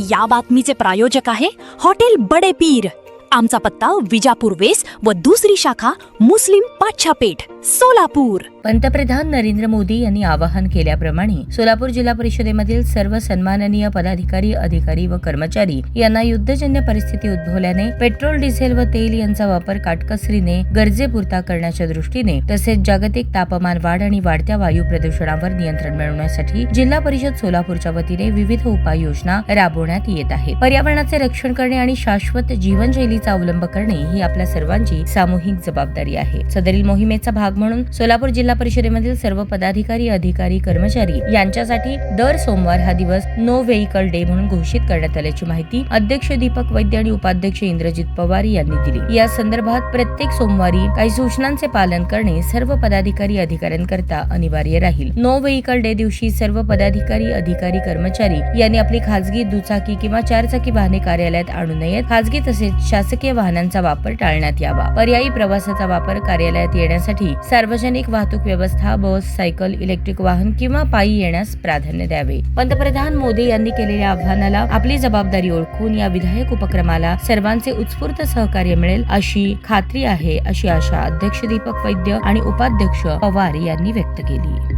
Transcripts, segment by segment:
या बातमीचे प्रायोजक आहे हॉटेल बडे पीर। आमचा पत्ता विजापूर वेस व दुसरी शाखा मुस्लिम पाच्छापेठ सोलापूर। पंतप्रधान नरेंद्र मोदी यांनी आवाहन केल्याप्रमाणे सोलापूर जिल्हा परिषदेमधील सर्व सन्माननीय पदाधिकारी, अधिकारी व कर्मचारी यांना युद्धजन्य परिस्थिती उद्भवल्याने पेट्रोल, डिझेल व तेल यांचा वापर काटकसरीने गरजेपुरता करण्याच्या दृष्टीने तसेच जागतिक तापमान वाढ आणि वाढत्या वायू प्रदूषणावर नियंत्रण मिळवण्यासाठी जिल्हा परिषद सोलापूरच्या वतीने विविध उपाययोजना राबवण्यात येत आहेत। पर्यावरणाचे रक्षण करणे आणि शाश्वत जीवनशैलीचा अवलंब करणे ही आपल्या सर्वांची सामूहिक जबाबदारी आहे। सदरील मोहिमेचा भाग म्हणून सोलापूर जिल्हा परिषदेमधील सर्व पदाधिकारी, अधिकारी, कर्मचारी यांच्यासाठी दर सोमवार हा दिवस नो व्हेइकल डे म्हणून घोषित करण्यात आल्याची माहिती अध्यक्ष दीपक वैद्य आणि उपाध्यक्ष इंद्रजित पवार यांनी दिली। या संदर्भात प्रत्येक सोमवारी काही सूचनांचे पालन करणे सर्व पदाधिकारी, अधिकाऱ्यांकरता अनिवार्य राहील। नो व्हेइकल डे दिवशी सर्व पदाधिकारी, अधिकारी, कर्मचारी यांनी आपली खासगी दुचाकी किंवा चारचाकी वाहने कार्यालयात आणू नयेत। खासगी तसेच शासकीय वाहनांचा वापर टाळण्यात यावा। पर्यायी प्रवासाचा वापर कार्यालयात येण्यासाठी सार्वजनिक वाहतूक व्यवस्था, बस, सायकल, इलेक्ट्रिक वाहन किंवा पायी येण्यास प्राधान्य द्यावे। पंतप्रधान मोदी यांनी केलेल्या आव्हानाला आपली जबाबदारी ओळखून या विधायक उपक्रमाला सर्वांचे उत्स्फूर्त सहकार्य मिळेल अशी खात्री आहे, अशी आशा अध्यक्ष दीपक वैद्य आणि उपाध्यक्ष पवार यांनी व्यक्त केली।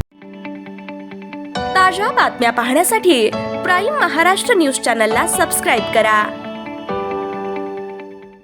ताज्या बातम्या पाहण्यासाठी प्राईम महाराष्ट्र न्यूज चॅनलला सबस्क्राईब करा।